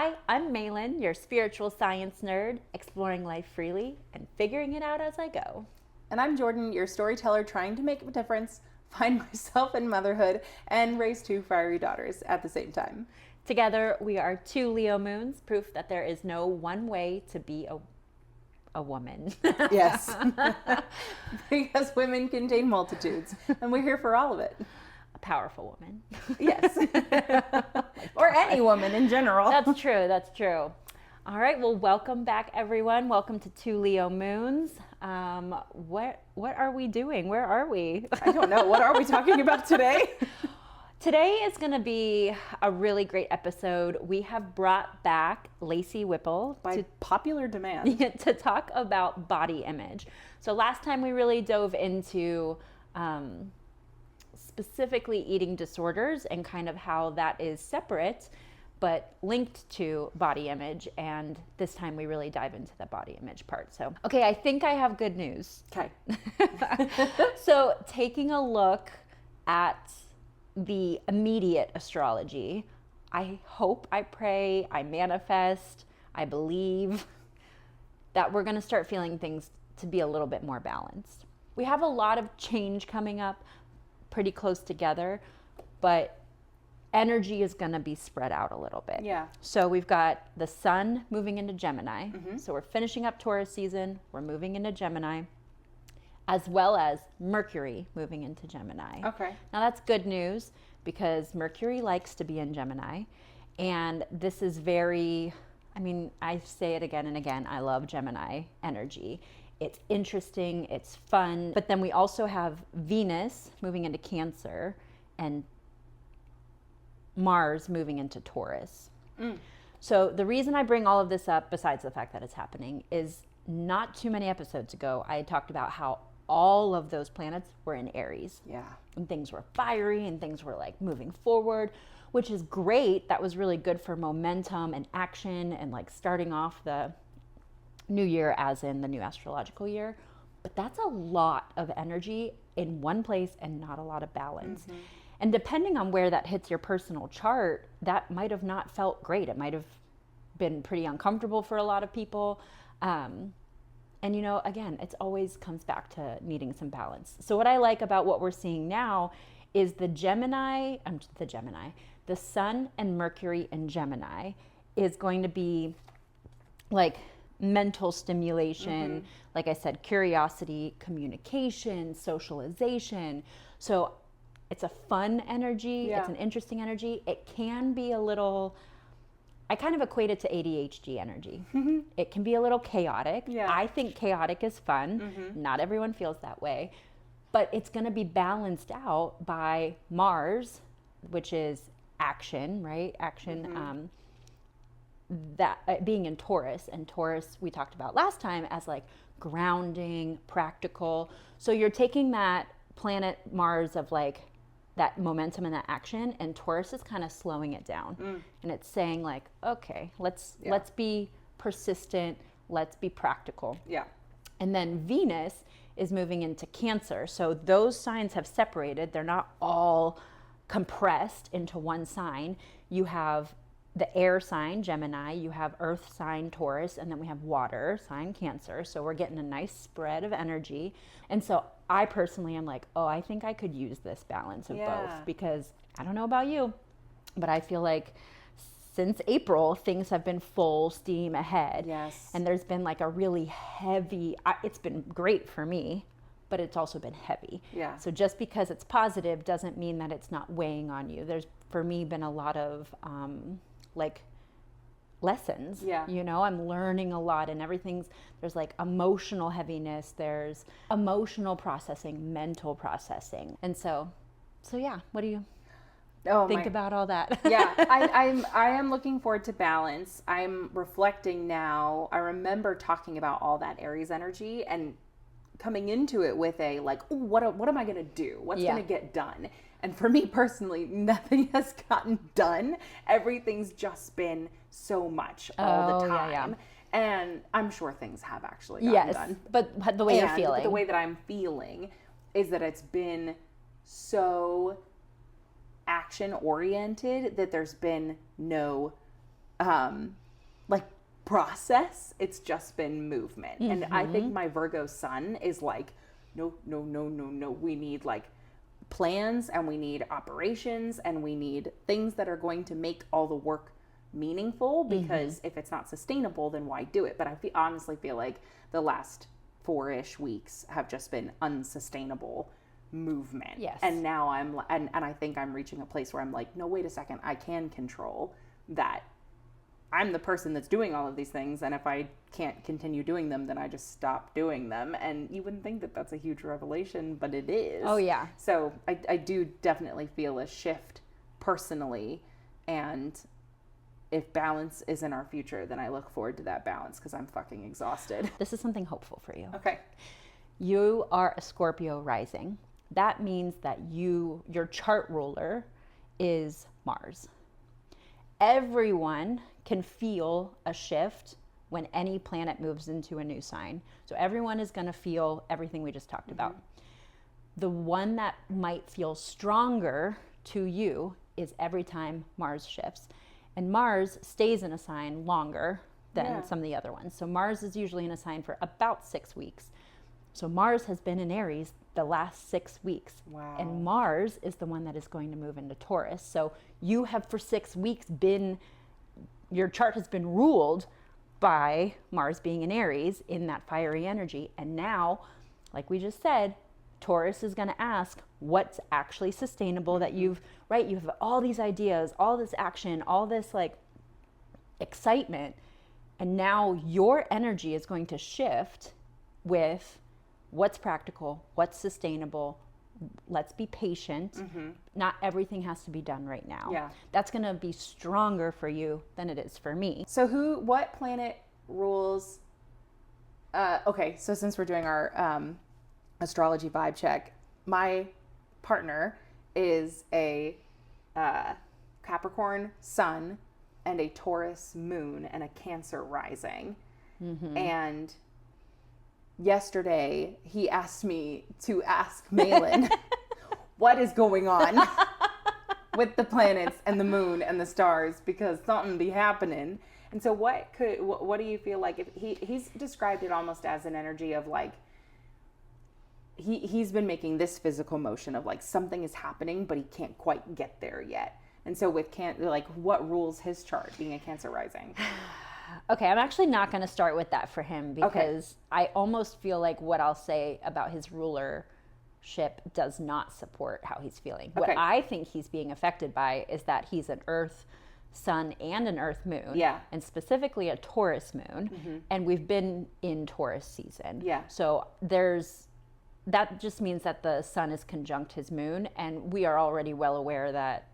Hi, I'm Malin, your spiritual science nerd, exploring life freely and figuring it out as I go. And I'm Jordan, your storyteller trying to make a difference, find myself in motherhood, and raise two fiery daughters at the same time. Together, we are two Leo moons, proof that there is no one way to be a woman. Yes. Because women contain multitudes, and we're here for all of it. A powerful woman. Yes. Or any woman in general. That's true. That's true. All right. Well, welcome back, everyone. Welcome to Two Leo Moons. What are we doing? Where are we? I don't know. What are we talking about today? Today is going to be a really great episode. We have brought back Laci Whipple By popular demand. to talk about body image. So last time we really dove into specifically eating disorders and kind of how that is separate but linked to body image, and this time we really dive into the body image part. So, okay, I think I have good news. Okay. So, taking a look at the immediate astrology, I hope, I pray, I manifest, I believe that we're going to start feeling things to be a little bit more balanced. We have a lot of change coming up pretty close together, but energy is going to be spread out a little bit. Yeah. So we've got the sun moving into Gemini. So we're finishing up Taurus season. We're moving into Gemini, as well as Mercury moving into Gemini. Okay. Now that's good news because Mercury likes to be in Gemini. And this is very, I say it again and again, I love Gemini energy. It's interesting, it's fun. But then we also have Venus moving into Cancer and Mars moving into Taurus. So the reason I bring all of this up, besides the fact that it's happening, is not too many episodes ago, I had talked about how all of those planets were in Aries. Yeah. And things were fiery and things were like moving forward, which is great. That was really good for momentum and action and like starting off the new year as in the new astrological year. But that's a lot of energy in one place and not a lot of balance. And depending on where that hits your personal chart, that might have not felt great. It might have been pretty uncomfortable for a lot of people. And again, it always comes back to needing some balance. So what I like about what we're seeing now is the sun and Mercury in Gemini is going to be like mental stimulation, like I said, curiosity, communication, socialization. So it's a fun energy. Yeah. It's an interesting energy. It can be a little, I kind of equate it to ADHD energy. It can be a little chaotic. Yeah. I think chaotic is fun. Not everyone feels that way. But it's going to be balanced out by Mars, which is action, right? Action, that being in Taurus. And Taurus, we talked about last time as like grounding, practical. So you're taking that planet Mars of like that momentum and that action, and Taurus is kind of slowing it down. And it's saying like, okay, let's be persistent, let's be practical. Yeah. And then Venus is moving into Cancer. So those signs have separated. They're not all compressed into one sign. You have the air sign, Gemini, you have earth sign, Taurus, and then we have water sign, Cancer. So we're getting a nice spread of energy. And so I personally am like, I think I could use this balance of both, because I don't know about you, but I feel like since April, things have been full steam ahead. Yes. And there's been like a really heavy, it's been great for me, but it's also been heavy. Yeah. So just because it's positive doesn't mean that it's not weighing on you. There's, for me, been a lot of like lessons. Yeah. I'm learning a lot, and there's like emotional heaviness, there's emotional processing, mental processing. And so yeah, what do you think about all that? Yeah, I am looking forward to balance. I'm reflecting now. I remember talking about all that Aries energy and coming into it with a like, ooh, what am I going to do? What's going to get done? And for me personally, nothing has gotten done. Everything's just been so much all the time. Yeah. And I'm sure things have actually gotten done. But the way you're feeling. The way that I'm feeling is that it's been so action oriented that there's been no like process. It's just been movement. And I think my Virgo sun is like, no, no, no, no, no. We need like plans, and we need operations, and we need things that are going to make all the work meaningful, because if it's not sustainable, then why do it? But I honestly feel like the last 4-ish weeks have just been unsustainable movement. Yes. And now and I think I'm reaching a place where I'm like, no, wait a second, I can control that. I'm the person that's doing all of these things, and if I can't continue doing them, then I just stop doing them. And you wouldn't think that that's a huge revelation, but it is. Oh, yeah. So I do definitely feel a shift personally, and if balance is in our future, then I look forward to that balance, because I'm fucking exhausted. This is something hopeful for you. Okay. You are a Scorpio rising. That means that your chart ruler is Mars. Everyone can feel a shift when any planet moves into a new sign. So everyone is going to feel everything we just talked about. The one that might feel stronger to you is every time Mars shifts. And Mars stays in a sign longer than some of the other ones. So Mars is usually in a sign for about 6 weeks. So Mars has been in Aries the last 6 weeks. Wow. And Mars is the one that is going to move into Taurus. So you have for 6 weeks your chart has been ruled by Mars being in Aries in that fiery energy. And now, like we just said, Taurus is going to ask what's actually sustainable, that you have all these ideas, all this action, all this like excitement. And now your energy is going to shift with what's practical, what's sustainable. Let's be patient. Not everything has to be done right now. Yeah. That's going to be stronger for you than it is for me. So what planet rules? Okay, so since we're doing our astrology vibe check, my partner is a Capricorn sun and a Taurus moon and a Cancer rising. And yesterday he asked me to ask Malin what is going on with the planets and the moon and the stars, because something be happening. And so what do you feel like, if he's described it almost as an energy of like, he's been making this physical motion of like something is happening, but he can't quite get there yet. And so with what rules his chart, being a Cancer rising? Okay, I'm actually not going to start with that for him, because I almost feel like what I'll say about his rulership does not support how he's feeling. What I think he's being affected by is that he's an Earth sun and an Earth moon. Yeah. And specifically a Taurus moon. And we've been in Taurus season. Yeah. So that just means that the sun is conjunct his moon. And we are already well aware that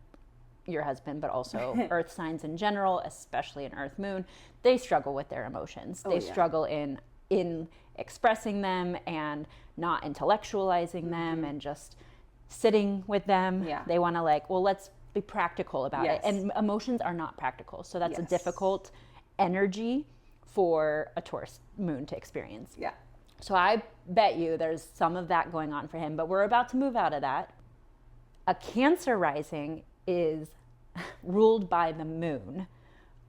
your husband, but also earth signs in general, especially an Earth moon, they struggle with their emotions. They struggle in expressing them and not intellectualizing them and just sitting with them. Yeah. They want to let's be practical about it. And emotions are not practical. So that's a difficult energy for a Taurus moon to experience. Yeah. So I bet you there's some of that going on for him, but we're about to move out of that. A Cancer rising is ruled by the moon,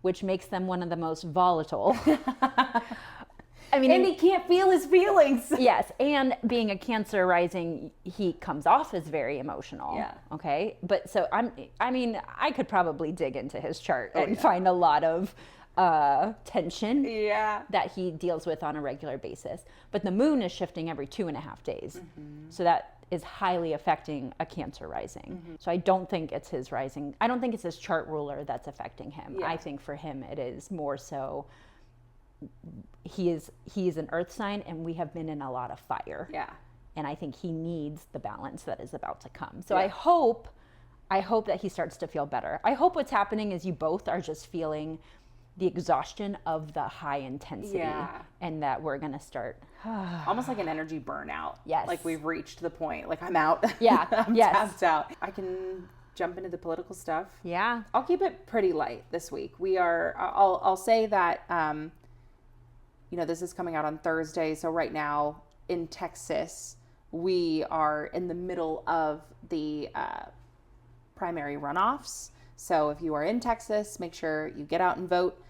which makes them one of the most volatile. I mean, and he can't feel his feelings. Yes, and being a Cancer rising, he comes off as very emotional. Yeah. Okay, but so I could probably dig into his chart and find a lot of tension that he deals with on a regular basis. But the moon is shifting every 2.5 days, so that is highly affecting a Cancer rising. So I don't think it's his rising. I don't think it's his chart ruler that's affecting him. I think for him it is more so he is an Earth sign, and we have been in a lot of fire. Yeah. And I think he needs the balance that is about to come. So I hope that he starts to feel better. I hope what's happening is you both are just feeling the exhaustion of the high intensity, and that we're going to start almost like an energy burnout. Yes. Like we've reached the point, like I'm out. Yeah. I'm tapped out. I can jump into the political stuff. Yeah. I'll keep it pretty light this week. I'll say that, this is coming out on Thursday. So right now in Texas, we are in the middle of the primary runoffs. So if you are in Texas, make sure you get out and vote.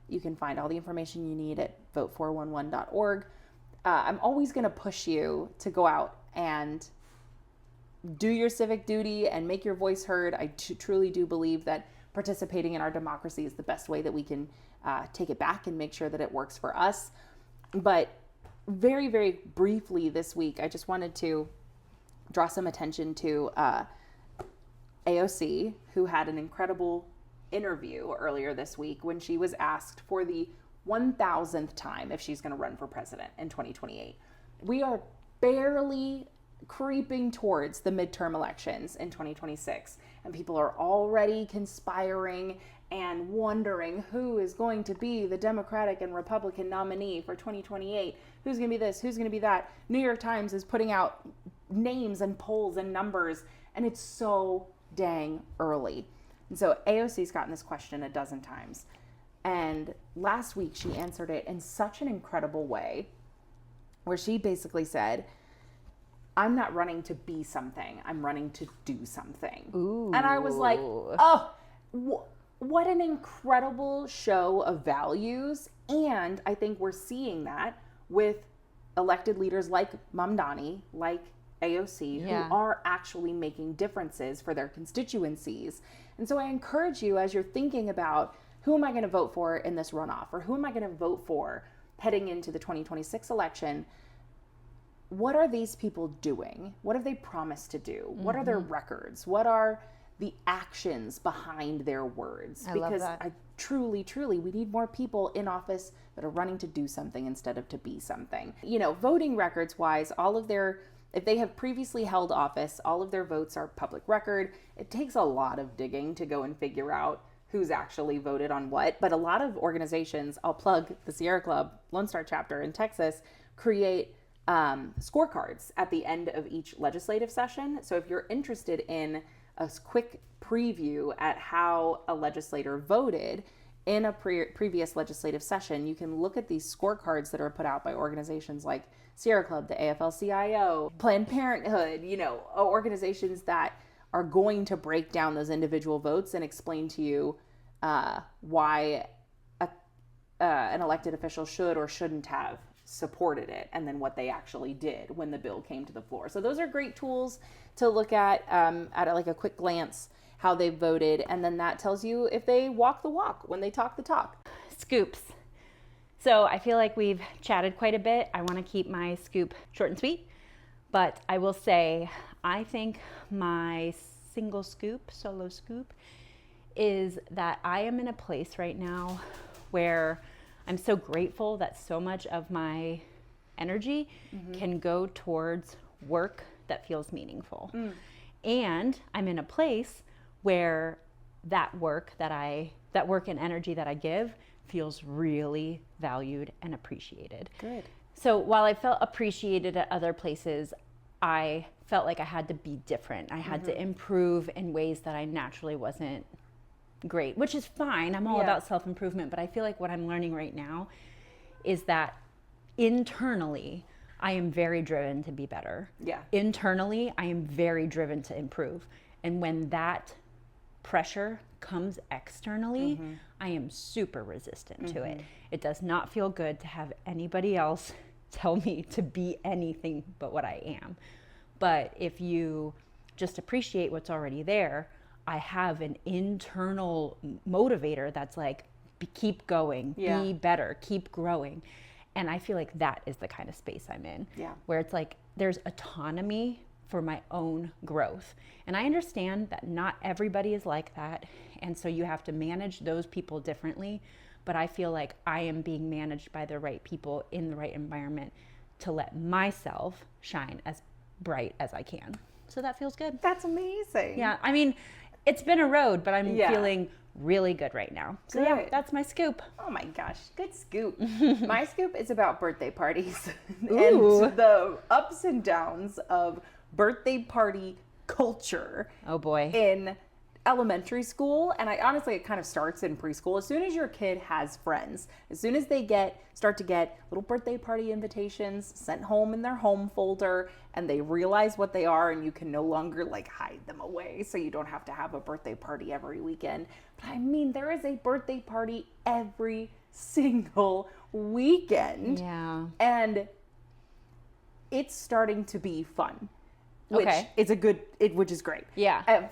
You can find all the information you need at vote411.org. I'm always going to push you to go out and do your civic duty and make your voice heard. I truly do believe that participating in our democracy is the best way that we can take it back and make sure that it works for us. But very, very briefly this week, I just wanted to draw some attention to AOC, who had an incredible interview earlier this week when she was asked for the 1,000th time if she's going to run for president in 2028. We are barely creeping towards the midterm elections in 2026, and people are already conspiring and wondering who is going to be the Democratic and Republican nominee for 2028. Who's going to be this? Who's going to be that? New York Times is putting out names and polls and numbers, and it's so dang early. And so AOC's gotten this question a dozen times. And last week she answered it in such an incredible way, where she basically said, I'm not running to be something. I'm running to do something. Ooh. And I was like, oh, what an incredible show of values. And I think we're seeing that with elected leaders like Mamdani, like AOC, Yeah. who are actually making differences for their constituencies. And so I encourage you, as you're thinking about who am I going to vote for in this runoff, or who am I going to vote for heading into the 2026 election, what are these people doing? What have they promised to do? What are their records? What are the actions behind their words? I love because that. I truly, we need more people in office that are running to do something instead of to be something. You know, voting records wise, if they have previously held office, all of their votes are public record. It takes a lot of digging to go and figure out who's actually voted on what. But a lot of organizations, I'll plug the Sierra Club Lone Star chapter in Texas, create scorecards at the end of each legislative session. So if you're interested in a quick preview at how a legislator voted in a previous legislative session, you can look at these scorecards that are put out by organizations like Sierra Club, the AFL-CIO, Planned Parenthood, organizations that are going to break down those individual votes and explain to you why an elected official should or shouldn't have supported it, and then what they actually did when the bill came to the floor. So those are great tools to look at like a quick glance how they voted, and then that tells you if they walk the walk when they talk the talk. Scoops. So I feel like we've chatted quite a bit. I want to keep my scoop short and sweet, but I will say I think my solo scoop, is that I am in a place right now where I'm so grateful that so much of my energy can go towards work that feels meaningful. And I'm in a place where that work and energy that I give feels really valued and appreciated. Good. So while I felt appreciated at other places, I felt like I had to be different. I had to improve in ways that I naturally wasn't great, which is fine. I'm all about self-improvement, but I feel like what I'm learning right now is that internally, I am very driven to be better. Yeah. Internally, I am very driven to improve. And when that pressure comes externally, I am super resistant to it. It does not feel good to have anybody else tell me to be anything but what I am. But if you just appreciate what's already there, I have an internal motivator that's like, keep going, be better, keep growing. And I feel like that is the kind of space I'm in, where it's like there's autonomy for my own growth. And I understand that not everybody is like that. And so you have to manage those people differently. But I feel like I am being managed by the right people in the right environment to let myself shine as bright as I can. So that feels good. That's amazing. Yeah, I mean, it's been a road, but I'm feeling really good right now. So yeah, that's my scoop. Oh my gosh, good scoop. My scoop is about birthday parties and the ups and downs of birthday party culture. Oh boy. In elementary school, and honestly it kind of starts in preschool. As soon as your kid has friends, as soon as they start to get little birthday party invitations sent home in their home folder, and they realize what they are, and you can no longer like hide them away, so you don't have to have a birthday party every weekend. But I mean, there is a birthday party every single weekend. Yeah. And it's starting to be fun. Which Okay. is which is great. Yeah.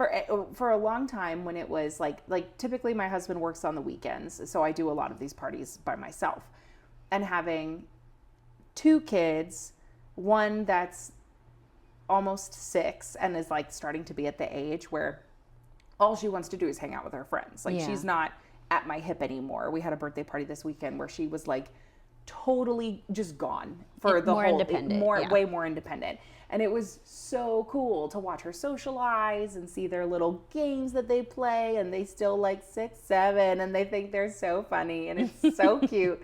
For a long time, when it was like typically my husband works on the weekends, so I do a lot of these parties by myself. And having 2 kids, one that's almost 6 and is like starting to be at the age where all she wants to do is hang out with her friends. Like, she's not at my hip anymore. We had a birthday party this weekend where she was like totally just gone for the more whole independent, way more independent. And it was so cool to watch her socialize and see their little games that they play, and they still like 6, 7, and they think they're so funny, and it's so cute.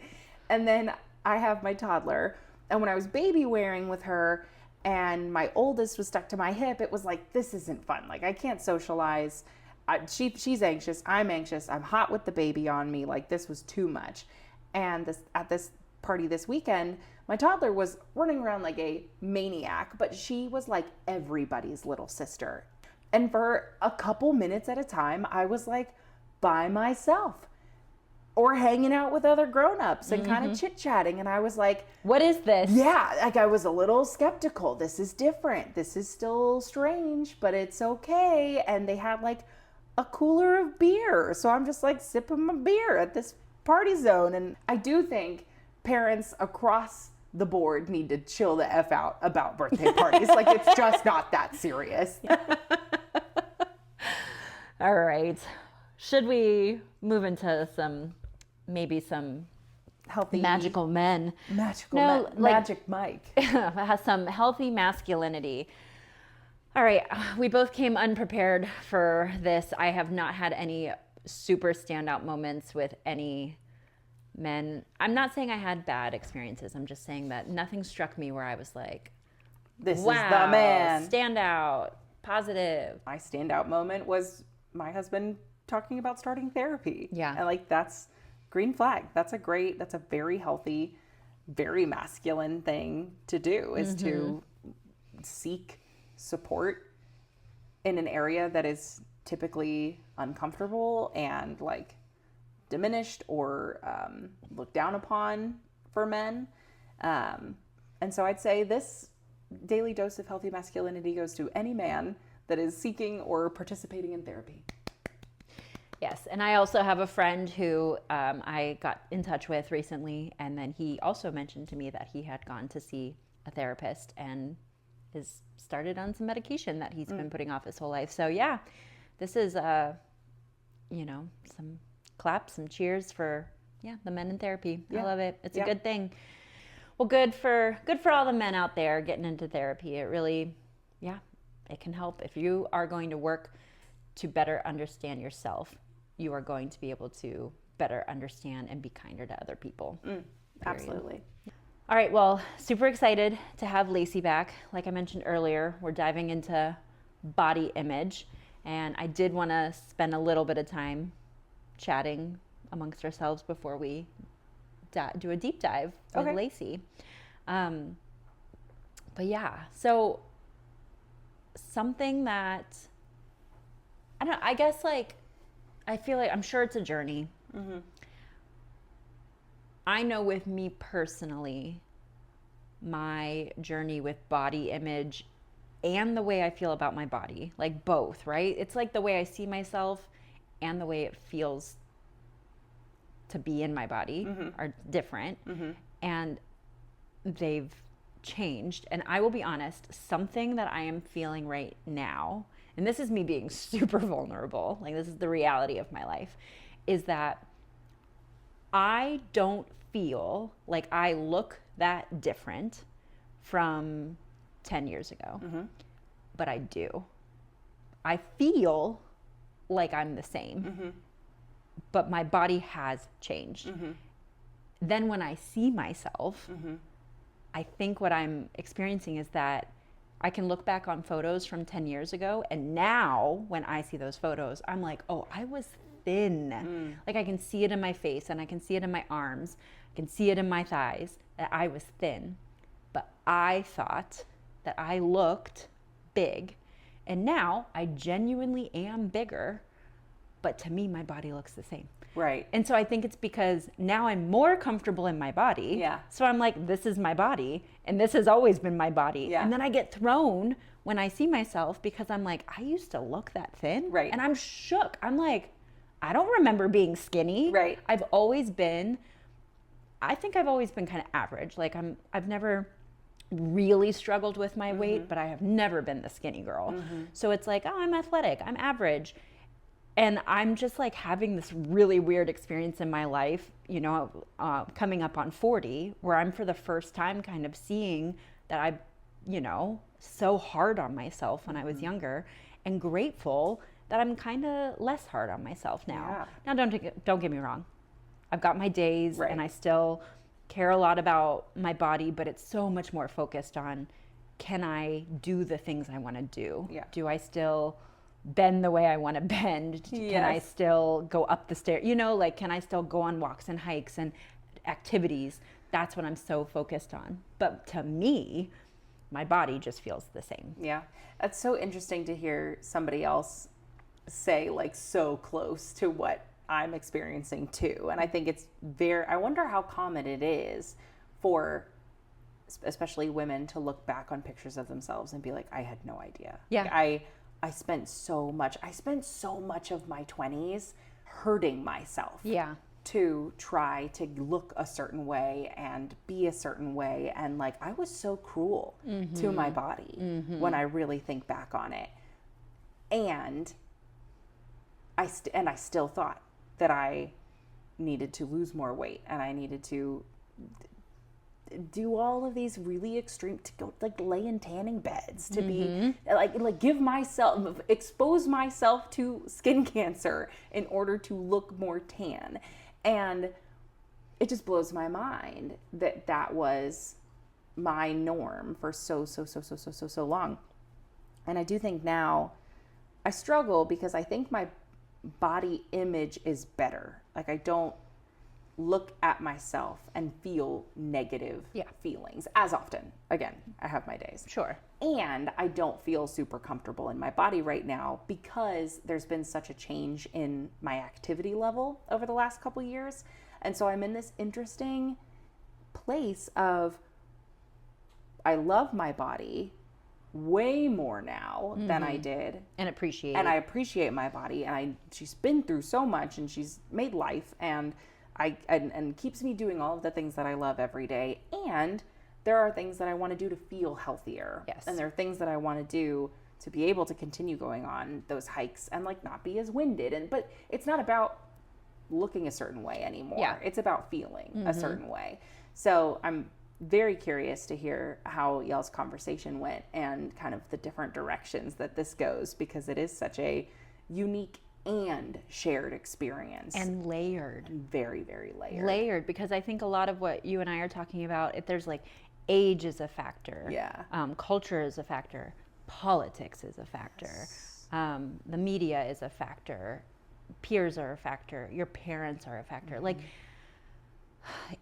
And then I have my toddler, and when I was baby wearing with her and my oldest was stuck to my hip, it was like, this isn't fun. Like, I can't socialize. She's anxious. I'm anxious. I'm hot with the baby on me. Like, this was too much. And at this party this weekend, my toddler was running around like a maniac, but she was like everybody's little sister. And for a couple minutes at a time, I was like by myself or hanging out with other grown-ups and kind of chit-chatting. And I was like, what is this? Yeah, like I was a little skeptical. This is different. This is still strange, but it's okay. And they had like a cooler of beer. So I'm just like sipping my beer at this party zone. And I do think parents across the board need to chill the F out about birthday parties. Like, it's just not that serious. All right. Should we move into maybe some Healthy magical men? Magic Mike. Has some healthy masculinity. All right. We both came unprepared for this. I have not had any super standout moments with any men. I'm not saying I had bad experiences. I'm just saying that nothing struck me where I was like, This wow, is the man. Standout, positive. My standout moment was my husband talking about starting therapy. Yeah. And like, that's green flag. That's a very healthy, very masculine thing to do, is to seek support in an area that is typically uncomfortable and like diminished or looked down upon for men. And so I'd say this daily dose of healthy masculinity goes to any man that is seeking or participating in therapy. Yes, and I also have a friend who I got in touch with recently, and then he also mentioned to me that he had gone to see a therapist and is started on some medication that he's been putting off his whole life. So yeah, this is some claps, some cheers for the men in therapy. I love it. It's a good thing. Well, good for all the men out there getting into therapy. It really, it can help. If you are going to work to better understand yourself, you are going to be able to better understand and be kinder to other people. Absolutely. All right, well, super excited to have Laci back. Like I mentioned earlier, we're diving into body image, and I did want to spend a little bit of time chatting amongst ourselves before we do a deep dive with Laci. But yeah, so something that, I don't know, I guess like, I feel like, I'm sure it's a journey. I know with me personally, my journey with body image and the way I feel about my body, like both, right? It's like the way I see myself and the way it feels to be in my body are different. And they've changed. And I will be honest, something that I am feeling right now, and this is me being super vulnerable, like this is the reality of my life, is that I don't feel like I look that different from 10 years ago, but I do. I feel like I'm the same, but my body has changed. Then when I see myself, I think what I'm experiencing is that I can look back on photos from 10 years ago, and now when I see those photos, I'm like, oh, I was thin. Like I can see it in my face, and I can see it in my arms. I can see it in my thighs that I was thin. But I thought that I looked big. And now I genuinely am bigger, but to me, my body looks the same. Right. And so I think it's because now I'm more comfortable in my body. Yeah. So I'm like, this is my body, and this has always been my body. Yeah. And then I get thrown when I see myself because I'm like, I used to look that thin. Right. And I'm shook. I'm like, I don't remember being skinny. Right. I think I've always been kind of average. Like I've never really struggled with my weight, but I have never been the skinny girl. So it's like, oh, I'm athletic, I'm average. And I'm just like having this really weird experience in my life, you know, coming up on 40, where I'm for the first time kind of seeing that I, you know, so hard on myself when I was younger, and grateful that I'm kind of less hard on myself now. Now, don't get me wrong. I've got my days, and I still care a lot about my body, but it's so much more focused on, can I do the things I want to do? Yeah. Do I still bend the way I want to bend? Can I still go up the stairs? You know, like, can I still go on walks and hikes and activities? That's what I'm so focused on. But to me, my body just feels the same. Yeah. That's so interesting to hear somebody else say, like, so close to what I'm experiencing too. And I think it's I wonder how common it is for especially women to look back on pictures of themselves and be like, I had no idea. Yeah. Like, I spent so much of my 20s hurting myself. Yeah. To try to look a certain way and be a certain way. And like, I was so cruel to my body when I really think back on it. And I still thought that I needed to lose more weight, and I needed to do all of these really extreme, to go like lay in tanning beds, to be like expose myself to skin cancer in order to look more tan. And it just blows my mind that was my norm for so long. And I do think now I struggle because I think my body image is better. Like, I don't look at myself and feel negative feelings as often. Again, I have my days. Sure. And I don't feel super comfortable in my body right now because there's been such a change in my activity level over the last couple years. And so I'm in this interesting place of, I love my body way more now than I did. And appreciate. And I appreciate my body, and she's been through so much, and she's made life, and and keeps me doing all of the things that I love every day. And there are things that I want to do to feel healthier. Yes. And there are things that I want to do to be able to continue going on those hikes and like not be as winded. But it's not about looking a certain way anymore. Yeah. It's about feeling a certain way. So I'm very curious to hear how y'all's conversation went and kind of the different directions that this goes, because it is such a unique and shared experience. And layered. Very, very layered. Layered, because I think a lot of what you and I are talking about, if there's like age is a factor. Yeah. Culture is a factor. Politics is a factor. The media is a factor. Peers are a factor. Your parents are a factor. Like,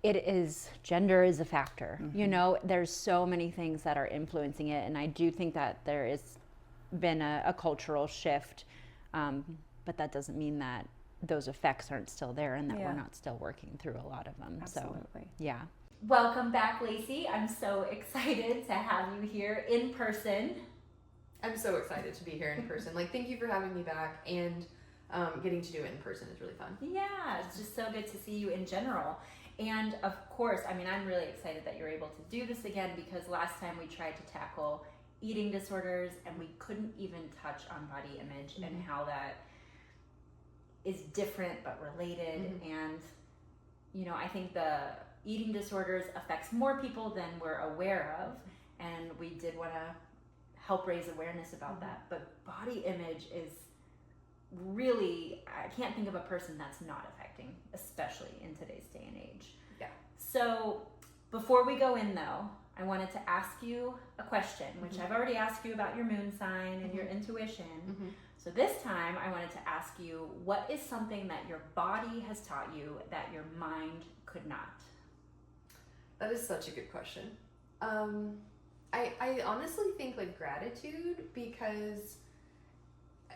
it is, gender is a factor. You know, there's so many things that are influencing it. And I do think that there has been a cultural shift. But that doesn't mean that those effects aren't still there and that we're not still working through a lot of them. Absolutely. So, yeah. Welcome back, Laci. I'm so excited to have you here in person. I'm so excited to be here in person. Like, thank you for having me back, and getting to do it in person is really fun. Yeah, it's just so good to see you in general. And of course, I mean, I'm really excited that you're able to do this again, because last time we tried to tackle eating disorders and we couldn't even touch on body image and how that is different but related. And, you know, I think the eating disorders affects more people than we're aware of. And we did want to help raise awareness about that. But body image is really, I can't think of a person that's not affecting, especially in today's day and age. Yeah. So before we go in though, I wanted to ask you a question, which I've already asked you about your moon sign and your intuition. So this time I wanted to ask you, what is something that your body has taught you that your mind could not? That is such a good question. I honestly think like gratitude, because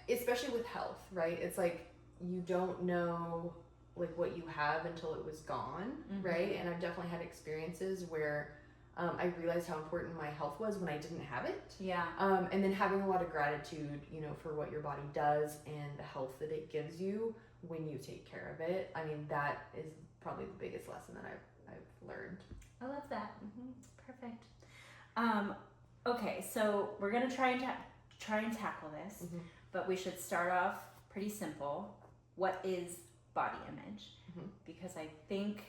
especially with health, right? It's like you don't know like what you have until it was gone, right? And I've definitely had experiences where I realized how important my health was when I didn't have it. Yeah. And then having a lot of gratitude, you know, for what your body does and the health that it gives you when you take care of it. I mean, that is probably the biggest lesson that I've learned. I love that. Perfect. Okay, so we're gonna try and tackle this, but we should start off pretty simple. What is body image? Because I think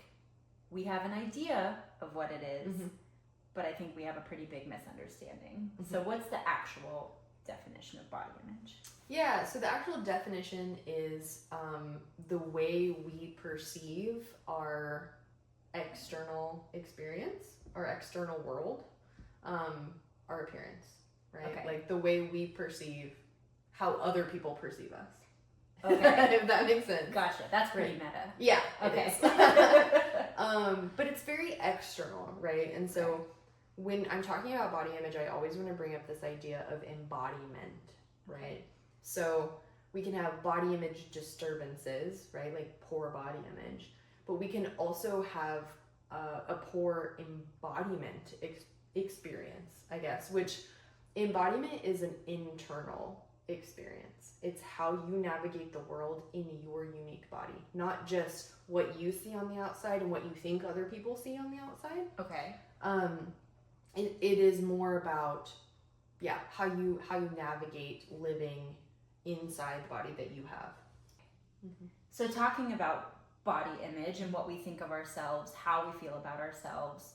we have an idea of what it is, but I think we have a pretty big misunderstanding. So what's the actual definition of body image? Yeah, so the actual definition is the way we perceive our external experience, our external world, our appearance, right? Okay. Like the way we perceive how other people perceive us. Okay. If that makes sense. Gotcha. That's pretty meta. Yeah. Okay. It is. But it's very external, right? And so when I'm talking about body image, I always want to bring up this idea of embodiment, right? So we can have body image disturbances, right? Like poor body image, but we can also have a poor embodiment experience, I guess, which embodiment is an internal experience. It's how you navigate the world in your unique body, not just what you see on the outside and what you think other people see on the outside. Okay. It is more about how you navigate living inside the body that you have. So talking about body image and what we think of ourselves, how we feel about ourselves,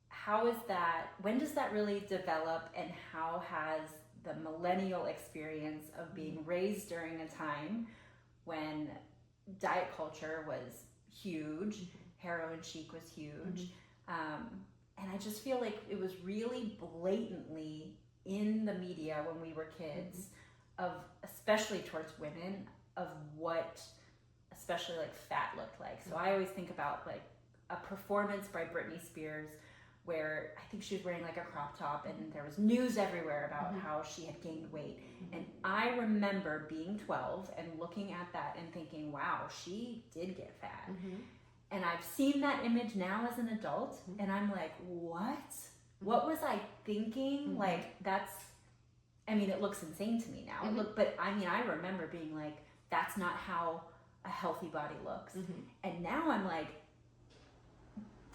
how is that, when does that really develop, and how has the millennial experience of being raised during a time when diet culture was huge, heroin chic was huge, and I just feel like it was really blatantly in the media when we were kids, of especially towards women, of what especially like fat looked like. So I always think about like a performance by Britney Spears where I think she was wearing like a crop top and there was news everywhere about how she had gained weight. And I remember being 12 and looking at that and thinking, wow, she did get fat. And I've seen that image now as an adult and I'm like, what was I thinking? Like that's, I mean, it looks insane to me now. But I mean, I remember being like, that's not how a healthy body looks. And now I'm like,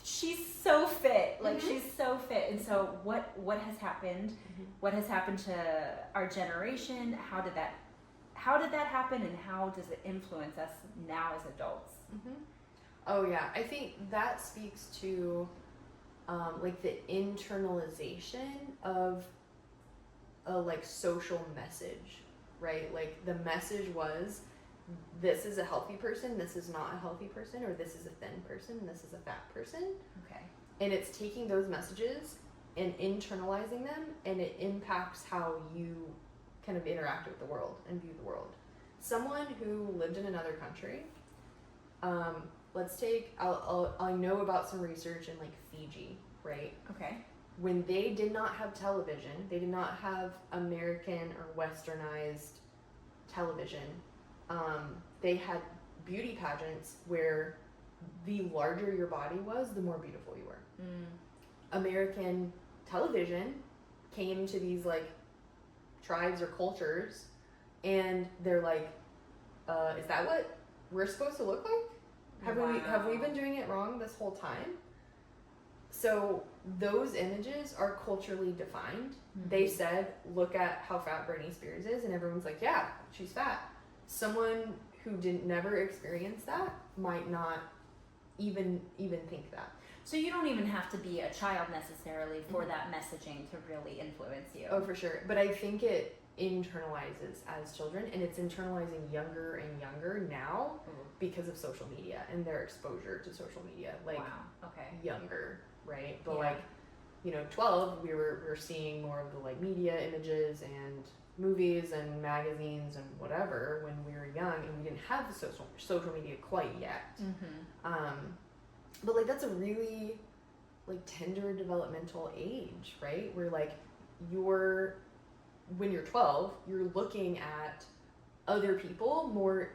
she's so fit. Like she's so fit. And so what has happened? What has happened to our generation? How did that happen, and how does it influence us now as adults? Oh yeah, I think that speaks to like the internalization of a like social message, right? Like the message was, this is a healthy person, this is not a healthy person, or this is a thin person, and this is a fat person. Okay. And it's taking those messages and internalizing them, and it impacts how you kind of interact with the world and view the world. Someone who lived in another country, let's take, I know about some research in like Fiji, right? Okay. When they did not have television, they did not have American or westernized television, they had beauty pageants where the larger your body was, the more beautiful you were. American television came to these like tribes or cultures and they're like, is that what we're supposed to look like? Have we been doing it wrong this whole time? So those images are culturally defined. They said, look at how fat Britney Spears is, and everyone's like, yeah, she's fat. Someone who never experienced that might not even think that. So you don't even have to be a child necessarily for that messaging to really influence you. Oh, for sure. But I think it internalizes as children, and it's internalizing younger and younger now because of social media and their exposure to social media. Like, wow. Okay. younger, right? But Yeah. like, 12, we were seeing more of the like media images and movies and magazines and whatever when we were young, and we didn't have the social media quite yet. But like, that's a really like tender developmental age, right? Where like when you're 12, you're looking at other people more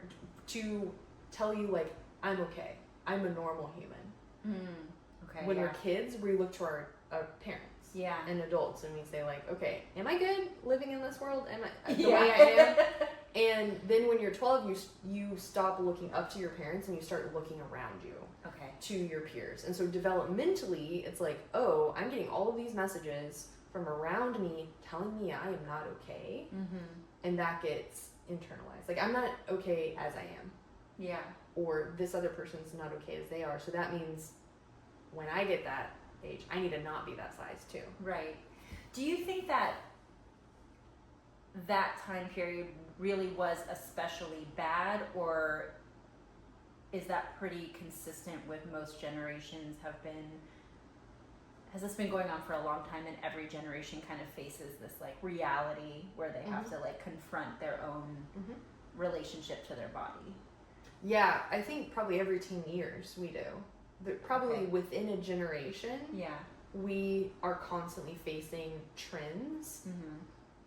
to tell you like, I'm okay, I'm a normal human. Okay. When we're kids, we look to our parents and adults, and we say like, okay, am I good living in this world? Am I the way I am? And then when you're 12, you stop looking up to your parents and you start looking around you to your peers. And so developmentally, it's like, oh, I'm getting all of these messages from around me telling me I am not okay. And that gets internalized. Like, I'm not okay as I am. Yeah. Or this other person's not okay as they are. So that means when I get that age, I need to not be that size too. Right. Do you think that time period really was especially bad, or is that pretty consistent with most generations has this been going on for a long time, and every generation kind of faces this like reality where they have to like confront their own relationship to their body? Yeah, I think probably every 10 years we do. Probably within a generation, we are constantly facing trends.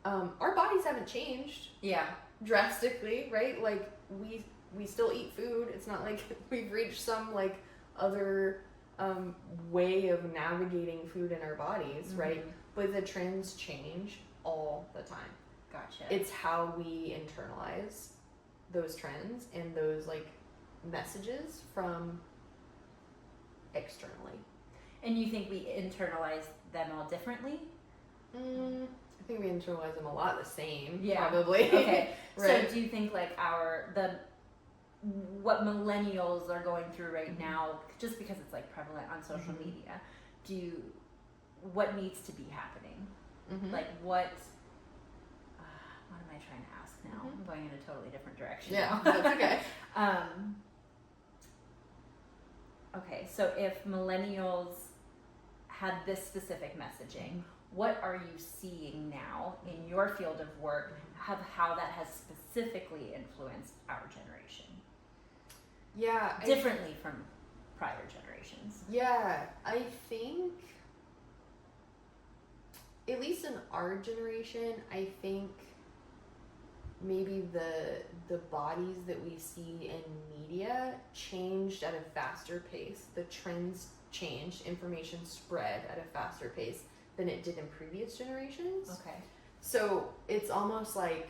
Our bodies haven't changed drastically, right? Like, we still eat food. It's not like we've reached some like other way of navigating food in our bodies, right? But the trends change all the time. Gotcha. It's how we internalize those trends and those like messages from externally. And you think we internalize them all differently? I think we internalize them a lot the same, Yeah. probably. Okay. Right. So do you think like what millennials are going through right now, just because it's like prevalent on social media, what needs to be happening? Like what am I trying to ask now? I'm going in a totally different direction. Yeah, now. that's okay. Okay, so if millennials had this specific messaging, what are you seeing now in your field of work, how that has specifically influenced our generation? Yeah. Differently from prior generations. Yeah, I think, at least in our generation, I think maybe the bodies that we see in media changed at a faster pace. The trends changed, information spread at a faster pace than it did in previous generations. Okay. So it's almost like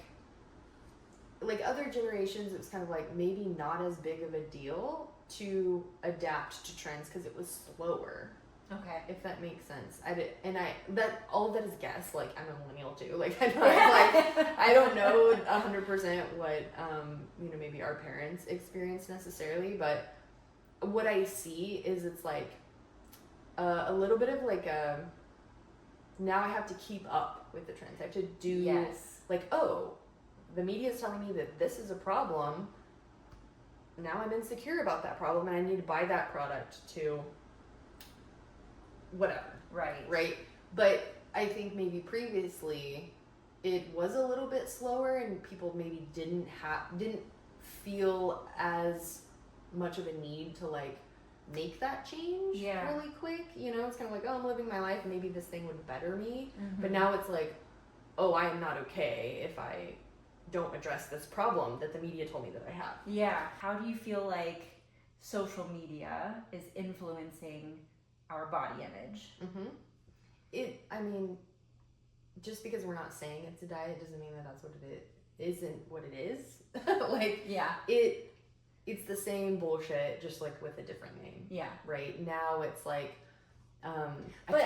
other generations, it was kind of like maybe not as big of a deal to adapt to trends because it was slower. Okay. If that makes sense. All of that is guess. Like, I'm a millennial too. Like, I don't know 100% what maybe our parents experienced necessarily, but what I see is it's like a little bit of like now I have to keep up with the trends. I have to do like, oh, the media is telling me that this is a problem. Now I'm insecure about that problem, and I need to buy that product to whatever. Right. But I think maybe previously it was a little bit slower, and people maybe didn't feel as much of a need to like make that change really quick. It's kind of like, oh, I'm living my life, maybe this thing would better me. But now it's like, oh, I am not okay if I don't address this problem that the media told me that I have. Yeah. How do you feel like social media is influencing our body image? I mean, just because we're not saying it's a diet doesn't mean that that's what it isn't what it is. Like, it's the same bullshit, just like with a different name. Yeah. Right? Now it's like a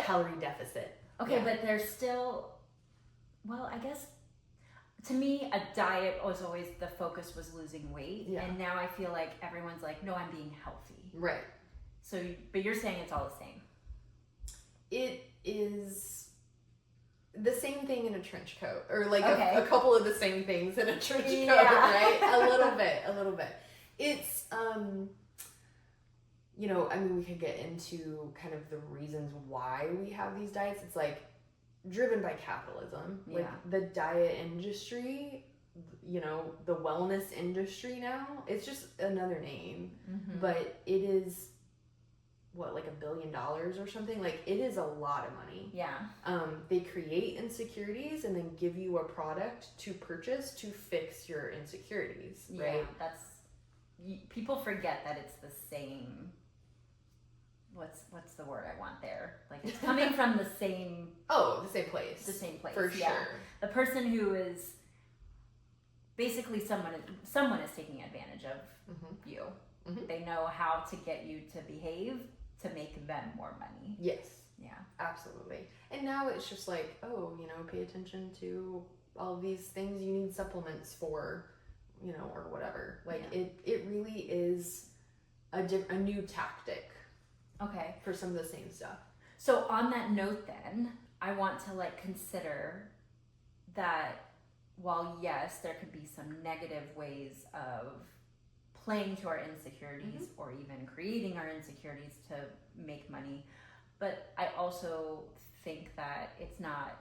calorie deficit. Okay, but there's still, well, I guess to me, a diet was always, the focus was losing weight. Yeah. And now I feel like everyone's like, no, I'm being healthy. Right. So, but you're saying it's all the same. It is, the same thing in a trench coat, or like Okay. a couple of the same things in a trench coat, Yeah. right? A little bit. It's, you know, I mean, we could get into kind of the reasons why we have these diets. It's like driven by capitalism. Like the diet industry, you know, the wellness industry now, it's just another name, but it is what, like $1 billion or something? Like, it is a lot of money. Yeah. They create insecurities and then give you a product to purchase to fix your insecurities, right? Yeah, people forget that it's the same. What's the word I want there? Like, it's coming from the same. Oh, the same place. The same place. For sure. The person who is basically someone is taking advantage of you. They know how to get you to behave to make them more money. Yes. Yeah. Absolutely. And now it's just like, oh, you know, pay attention to all these things you need supplements for, you know, or whatever. Like, it really is a new tactic. Okay. For some of the same stuff. So on that note then, I want to like consider that while yes, there could be some negative ways of playing to our insecurities or even creating our insecurities to make money, but I also think that it's not,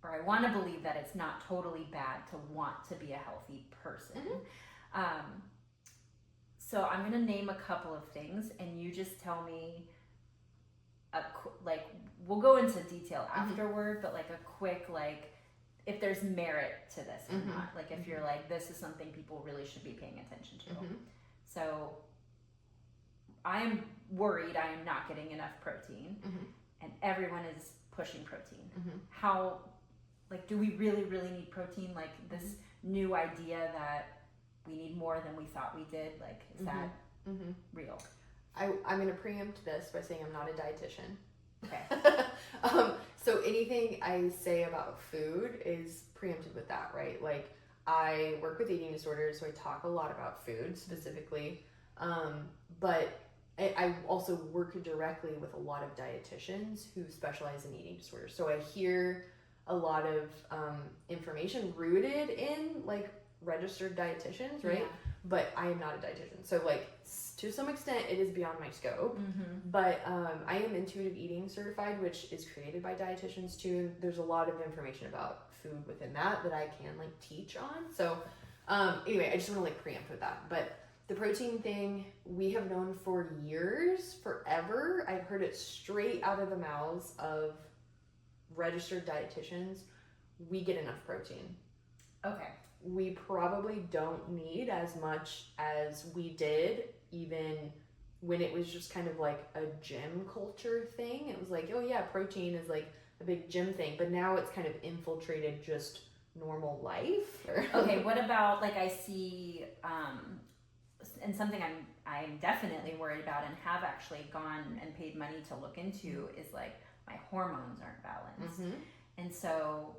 or I want to believe that it's not totally bad to want to be a healthy person. So I'm going to name a couple of things and you just tell me like, we'll go into detail afterward, but like a quick, like, if there's merit to this or not. Like, if you're like, this is something people really should be paying attention to. So I'm worried I am not getting enough protein and everyone is pushing protein. How, like, do we really, really need protein? Like, this new idea that we need more than we thought we did, like, is that real? I'm going to preempt this by saying I'm not a dietitian. Okay. So anything I say about food is preempted with that, right? Like, I work with eating disorders, so I talk a lot about food specifically. But I also work directly with a lot of dietitians who specialize in eating disorders. So I hear a lot of information rooted in like registered dietitians, right? Yeah. But I am not a dietitian. So like, to some extent it is beyond my scope. But I am intuitive eating certified, which is created by dietitians too. There's a lot of information about food within that I can like teach on. So anyway, I just want to like preempt with that. But the protein thing, we have known for years, forever. I've heard it straight out of the mouths of registered dietitians. We get enough protein. Okay. We probably don't need as much as we did even when it was just kind of like a gym culture thing. It was like, oh yeah, protein is like a big gym thing, but now it's kind of infiltrated just normal life. Okay, what about, like, I see, and something I'm definitely worried about and have actually gone and paid money to look into is like my hormones aren't balanced. And so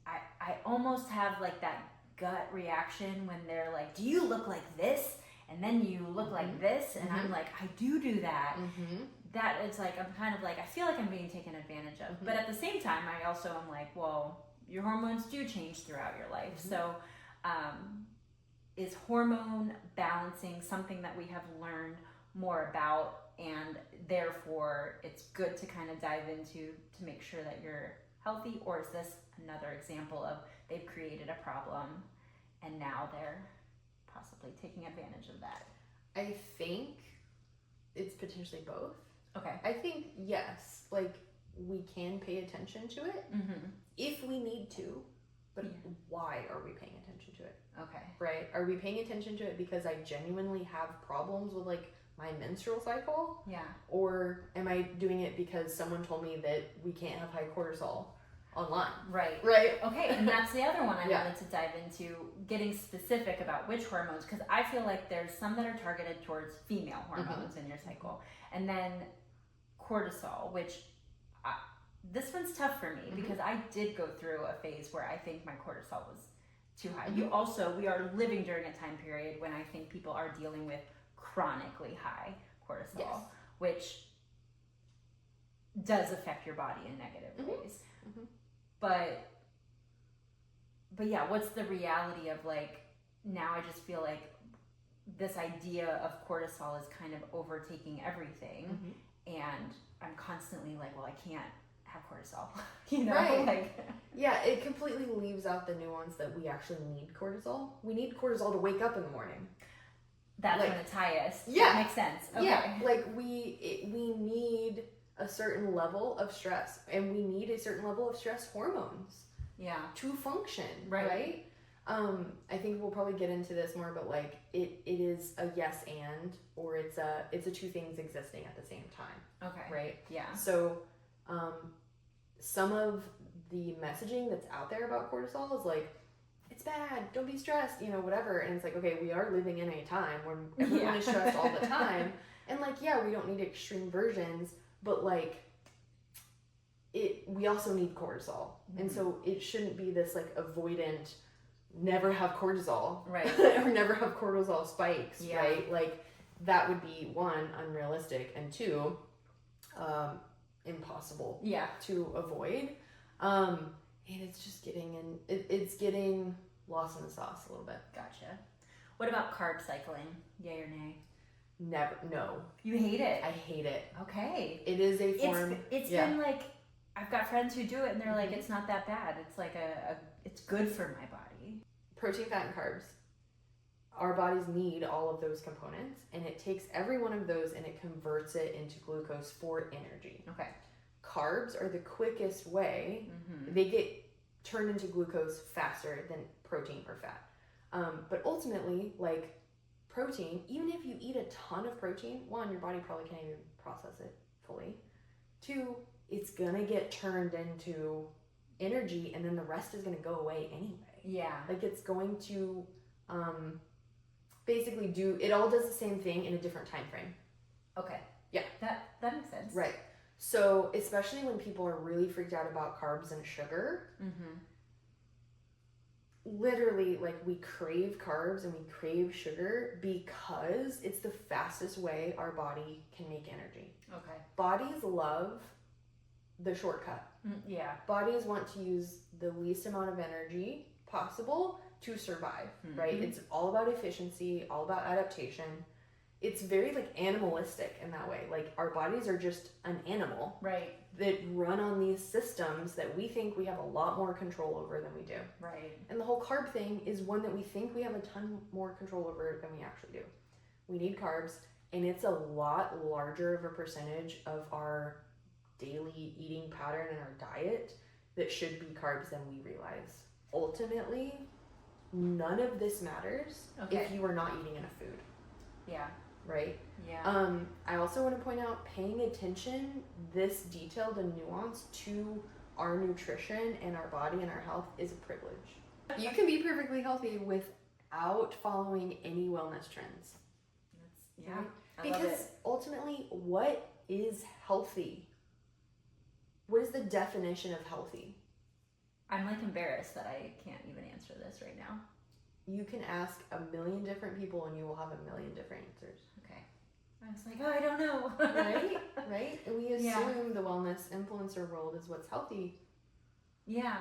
I almost have like that gut reaction when they're like, do you look like this? And then you look like this. And I'm like, I do that. That it's like, I'm kind of like, I feel like I'm being taken advantage of. But at the same time, I also am like, well, your hormones do change throughout your life. So is hormone balancing something that we have learned more about, and therefore it's good to kind of dive into to make sure that you're healthy? Or is this another example of they've created a problem and now they're possibly taking advantage of that? I think it's potentially both. Okay. I think yes, like we can pay attention to it if we need to, but why are we paying attention to it? Okay. Right? Are we paying attention to it because I genuinely have problems with like my menstrual cycle? Yeah. Or am I doing it because someone told me that we can't have high cortisol online? Right. Okay, and that's the other one I wanted to dive into, getting specific about which hormones, because I feel like there's some that are targeted towards female hormones in your cycle, and then cortisol, which this one's tough for me because I did go through a phase where I think my cortisol was too high. We are living during a time period when I think people are dealing with chronically high cortisol, which does affect your body in negative ways. Mhm. But yeah, what's the reality of like, now I just feel like this idea of cortisol is kind of overtaking everything, and I'm constantly like, well, I can't have cortisol, you know? Right. Like, Yeah, it completely leaves out the nuance that we actually need cortisol. We need cortisol to wake up in the morning. that's Like- when it's highest. Yeah. That makes sense. Okay. Yeah, like we need a certain level of stress, and we need a certain level of stress hormones Yeah. to function, Right. right? I think we'll probably get into this more, but like it is a yes and, or it's a two things existing at the same time, Okay. right? Yeah. So some of the messaging that's out there about cortisol is like, it's bad, don't be stressed, whatever. And it's like, okay, we are living in a time when everyone is stressed all the time. And like, yeah, we don't need extreme versions, but like we also need cortisol. And so it shouldn't be this like avoidant, never have cortisol, Right. or never have cortisol spikes, Yeah. right? Like that would be one, unrealistic, and two, impossible Yeah. to avoid. And it's just it's getting lost in the sauce a little bit. Gotcha. What about carb cycling? Yay or nay? Never, no. You hate it. I hate it. Okay. It is a form. It's yeah. been like, I've got friends who do it and they're like, Mhm. it's not that bad. It's like it's good for my body. Protein, fat, and carbs. Our bodies need all of those components, and it takes every one of those and it converts it into glucose for energy. Okay. Carbs are the quickest way. Mm-hmm. They get turned into glucose faster than protein or fat. But ultimately, like protein, even if you eat a ton of protein, one, your body probably can't even process it fully. Two, it's gonna get turned into energy, and then the rest is gonna go away anyway. Yeah. Like it's going to basically it all does the same thing in a different time frame. Okay. Yeah. That makes sense. Right. So especially when people are really freaked out about carbs and sugar, Mm-hmm. literally, like, we crave carbs and we crave sugar because it's the fastest way our body can make energy. Okay. Bodies love the shortcut. Yeah. Bodies want to use the least amount of energy possible to survive, right? Mhm. It's all about efficiency, all about adaptation. It's very like animalistic in that way. Like our bodies are just an animal Right. that run on these systems that we think we have a lot more control over than we do. Right. And the whole carb thing is one that we think we have a ton more control over than we actually do. We need carbs, and it's a lot larger of a percentage of our daily eating pattern and our diet that should be carbs than we realize. Ultimately, none of this matters Okay. if you are not eating enough food, Yeah. right? Yeah. I also want to point out, paying attention this detailed and nuanced to our nutrition and our body and our health is a privilege. You can be perfectly healthy without following any wellness trends. Yeah. Right? I love Because it. ultimately, what is healthy? What is the definition of healthy? I'm like embarrassed that I can't even answer this right now. You can ask a million different people and you will have a million different answers. Okay. I was like, oh, I don't know. Right? Right? And we assume Yeah. the wellness influencer world is what's healthy. Yeah.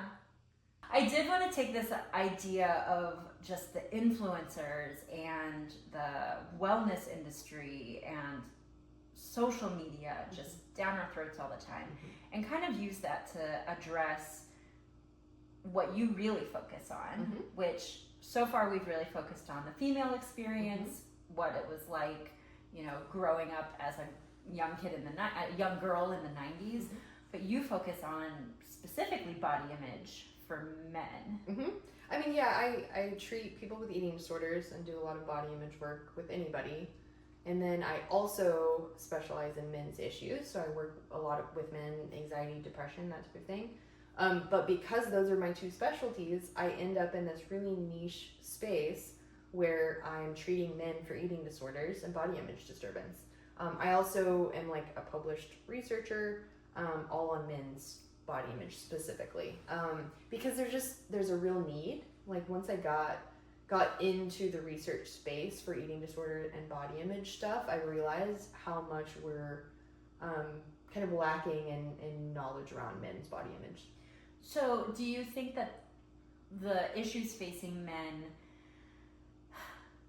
I did want to take this idea of just the influencers and the wellness industry and social media just down our throats all the time and kind of use that to address what you really focus on, which so far we've really focused on the female experience, what it was like, you know, growing up as a young kid a young girl in the 90s, but you focus on specifically body image for men. I mean, yeah, I treat people with eating disorders and do a lot of body image work with anybody. And then I also specialize in men's issues. So I work a lot with men, anxiety, depression, that type of thing. But because those are my two specialties, I end up in this really niche space where I'm treating men for eating disorders and body image disturbance. I also am like a published researcher, all on men's body image specifically, because there's a real need. Like once I got into the research space for eating disorder and body image stuff, I realized how much we're kind of lacking in knowledge around men's body image. So, do you think that the issues facing men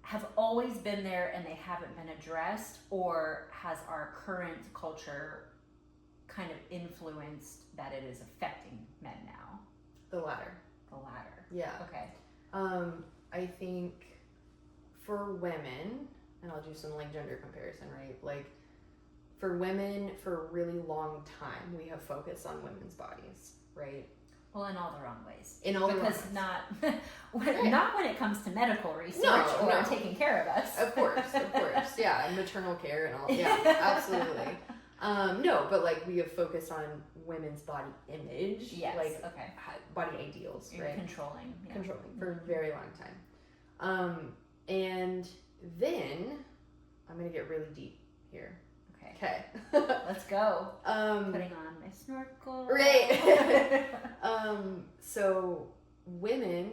have always been there and they haven't been addressed, or has our current culture kind of influenced that it is affecting men now? The latter. The latter. Yeah. Okay. I think for women, and I'll do some like gender comparison, right? Like for women, for a really long time, we have focused on women's bodies, right? Well, in all the wrong ways. In all the wrong because ways. not when it comes to medical research or No. taking care of us. Of course, yeah, and maternal care and all, yeah, absolutely. No, but like we have focused on women's body image, Yes. like Okay. body ideals, You're right? controlling. Yeah. Controlling for a very long time. And then I'm gonna get really deep here. Okay. Okay. Let's go. Putting on my snorkel. Right. So women,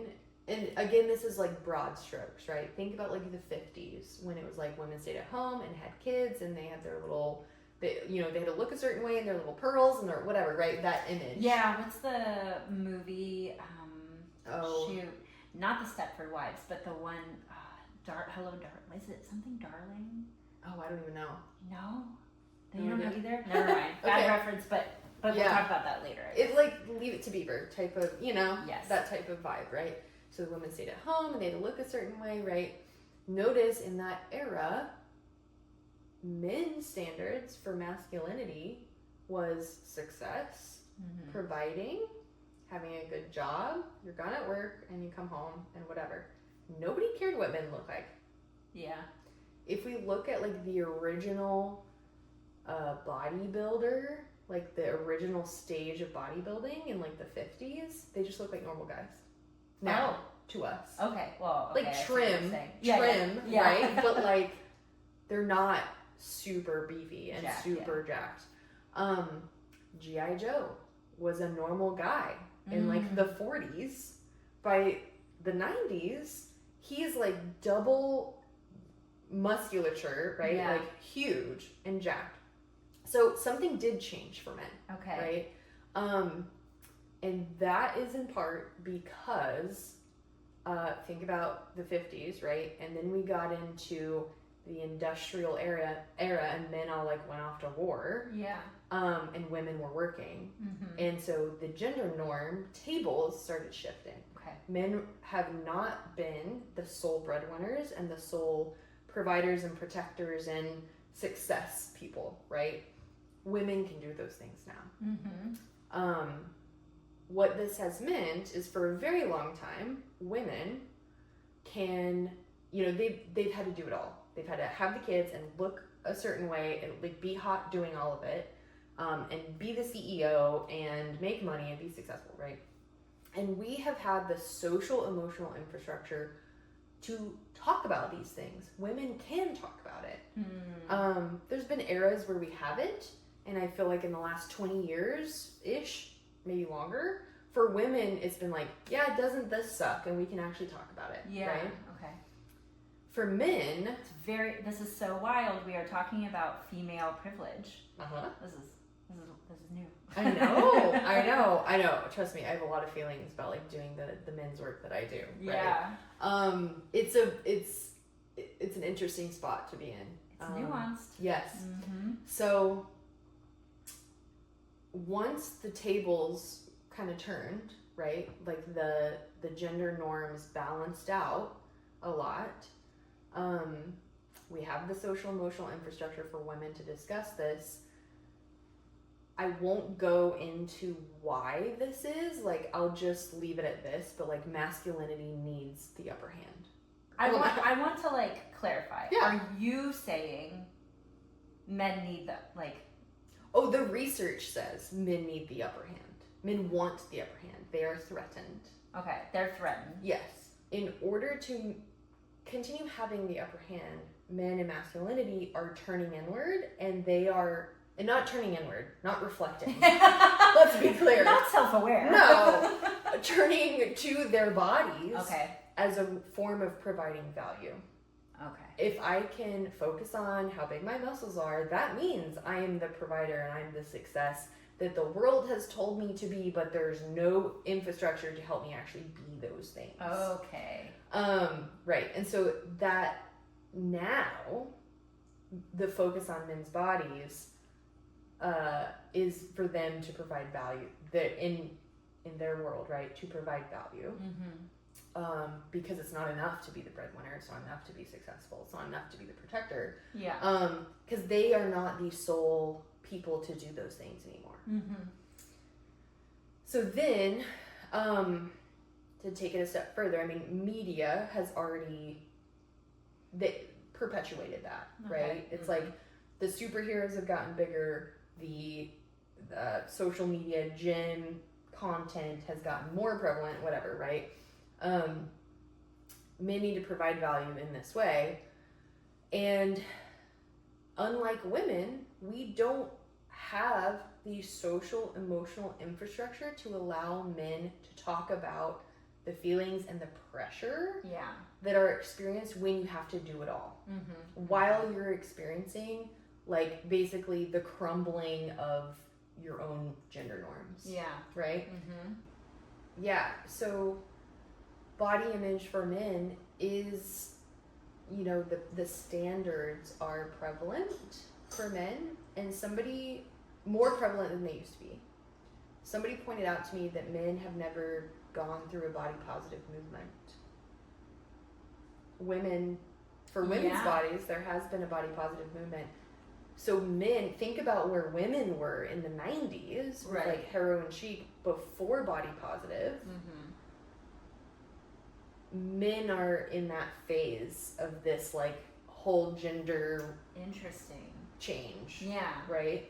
and again, this is like broad strokes, right? Think about like the 50s when it was like women stayed at home and had kids and they had their little, they had to look a certain way and their little pearls and their whatever, right? That image. Yeah. What's the movie? Oh. Shoot. Not the Stepford Wives, but the one. Hello, Darling. Is it something, Darling? Oh, I don't even know. No. No You don't know idea. either. Never mind. Bad Okay. reference, but we'll Yeah. talk about that later. It's like Leave It to Beaver type of, Yes. that type of vibe, right? So the women stayed at home and they had to look a certain way, right? Notice in that era, men's standards for masculinity was success, Mm-hmm. providing, having a good job, you're gone at work, and you come home, and whatever. Nobody cared what men look like. Yeah. If we look at like the original bodybuilder, like the original stage of bodybuilding in like the 50s, they just look like normal guys. Now, to us. Okay. Well, okay, Like I see what you're trim, saying. Yeah. right? But like, they're not super beefy and Jacked, super jacked. G.I. Joe was a normal guy in like the 40s. By the 90s, he's like double musculature, right? Yeah. Like huge and jacked. So something did change for men, Okay. right? And that is in part because think about the 50s, right? And then we got into the industrial era and men all like went off to war. Yeah. And women were working. Mm-hmm. And so the gender norm tables started shifting. Okay. Men have not been the sole breadwinners and the sole providers and protectors and success people, right? Women can do those things now. Mm-hmm. What this has meant is for a very long time, women can, they've had to do it all. They've had to have the kids and look a certain way and like be hot doing all of it, and be the CEO and make money and be successful, right? And we have had the social emotional infrastructure to talk about these things. Women can talk about it. Mm. There's been eras where we haven't, and I feel like in the last 20 years-ish, maybe longer, for women, it's been like, yeah, doesn't this suck? And we can actually talk about it, Yeah. right? Okay. For men... This is so wild. We are talking about female privilege. Uh-huh. This is new. I know. Trust me, I have a lot of feelings about like doing the men's work that I do. Right? Yeah. It's an interesting spot to be in. It's nuanced. Yes. Mm-hmm. So once the tables kind of turned, right? Like the gender norms balanced out a lot. We have the social emotional infrastructure for women to discuss this. I won't go into why this is, like I'll just leave it at this, but like masculinity needs the upper hand. I want to like clarify. Yeah. Are you saying men need the Oh, the research says men need the upper hand. Men want the upper hand. They are threatened. Okay, they're threatened. Yes. In order to continue having the upper hand, men and masculinity are turning inward, and they are, and not turning inward, not reflecting. Let's be clear. Not self-aware. No. Turning to their bodies Okay. as a form of providing value. Okay. If I can focus on how big my muscles are, that means I am the provider and I'm the success that the world has told me to be, but there's no infrastructure to help me actually be those things. Okay. Right. And so that now the focus on men's bodies is for them to provide value that in their world, right? To provide value. Because it's not enough to be the breadwinner, it's not enough to be successful, it's not enough to be the protector. Yeah. Because they are not the sole people to do those things anymore. So then, to take it a step further, I mean, media has already perpetuated that, right? It's like the superheroes have gotten bigger, the social media gym content has gotten more prevalent, whatever, right? Men need to provide value in this way, and unlike women, we don't have the social emotional infrastructure to allow men to talk about the feelings and the pressure that are experienced when you have to do it all while you're experiencing like basically the crumbling of your own gender norms, right? So body image for men is, you know, the standards are prevalent for men, and somebody more prevalent than they used to be. Somebody pointed out to me that men have never gone through a body positive movement. For women's bodies, there has been a body positive movement. So men, think about where women were in the 90s with like heroin chic before body positive. Men are in that phase of this like whole gender change. Right?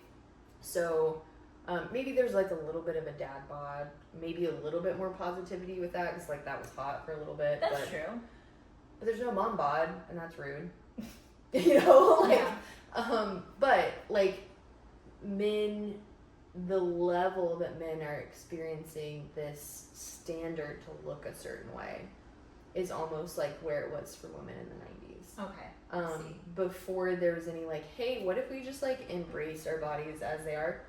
So maybe there's like a little bit of a dad bod, maybe a little bit more positivity with that because like that was hot for a little bit. That's true. But there's no mom bod, and that's rude. You know, like but like men, the level that men are experiencing this standard to look a certain way is almost like where it was for women in the 90s. Okay. Before there was any like, hey, what if we just like embrace our bodies as they are?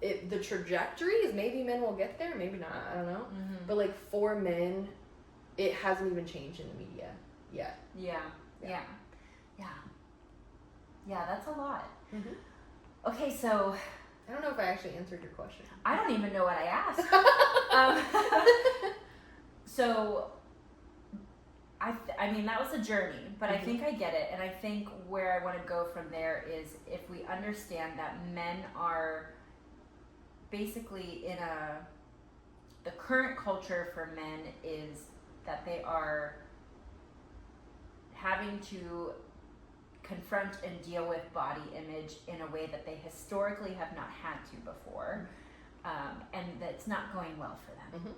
The trajectory is maybe men will get there, maybe not, I don't know. But like for men, it hasn't even changed in the media yet. Yeah, that's a lot. Okay, so I don't know if I actually answered your question. I don't even know what I asked. So I mean, that was a journey, but I think I get it. And I think where I want to go from there is if we understand that men are basically the current culture for men is that they are having to confront and deal with body image in a way that they historically have not had to before, and that's not going well for them.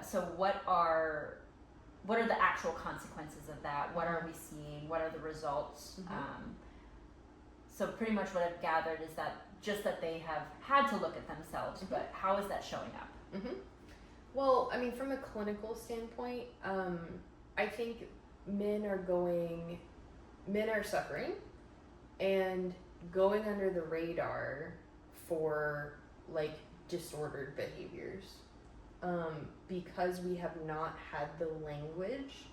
So what are the actual consequences of that? What are we seeing? What are the results? So pretty much what I've gathered is that that they have had to look at themselves, but how is that showing up? Well, I mean, from a clinical standpoint, I think men are suffering and going under the radar for like disordered behaviors, because we have not had the language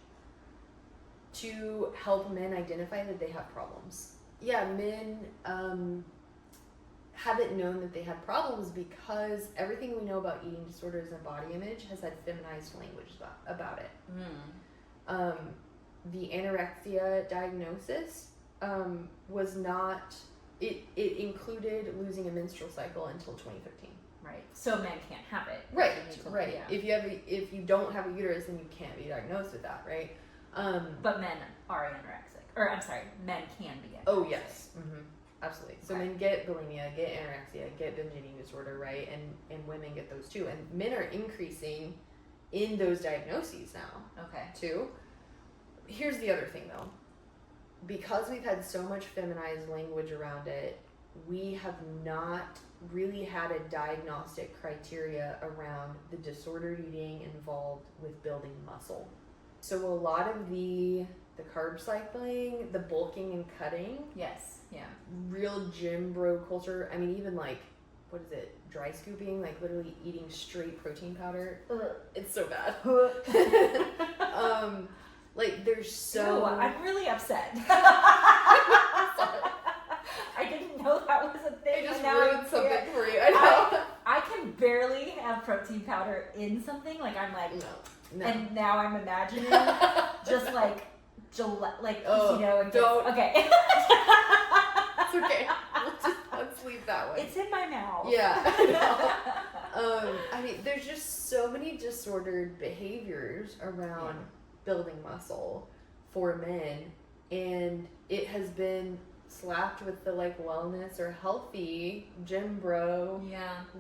to help men identify that they have problems. Men haven't known that they had problems because everything we know about eating disorders and body image has had feminized language about it. The anorexia diagnosis was not, it included losing a menstrual cycle until 2013. Right. So men can't have it. Right. If you don't have a uterus, then you can't be diagnosed with that, right? But men are anorexic. Or I'm sorry, men can be anorexic. Oh yes. Absolutely. So men get bulimia, get anorexia, get binge eating disorder, right? And women get those too. And men are increasing in those diagnoses now. Okay. Too. Here's the other thing though. Because we've had so much feminized language around it, we have not really had a diagnostic criteria around the disordered eating involved with building muscle. So a lot of the the carb cycling, the bulking and cutting, Yes. Yeah. real gym bro culture. I mean, even like, what is it? Dry scooping, like literally eating straight protein powder. It's so bad. Like there's so. Ew, I'm really upset. I didn't know that was a thing. I just and now ruined I'm something scared. for you. I know. I can barely have protein powder in something. Like I'm like, No. and now I'm imagining just like Gillette, like Oh, you know, and don't. okay. It's okay. Let's leave that one. It's in my mouth. Yeah. I know. I mean, there's just so many disordered behaviors around building muscle for men, and it has been slapped with the like wellness or healthy gym bro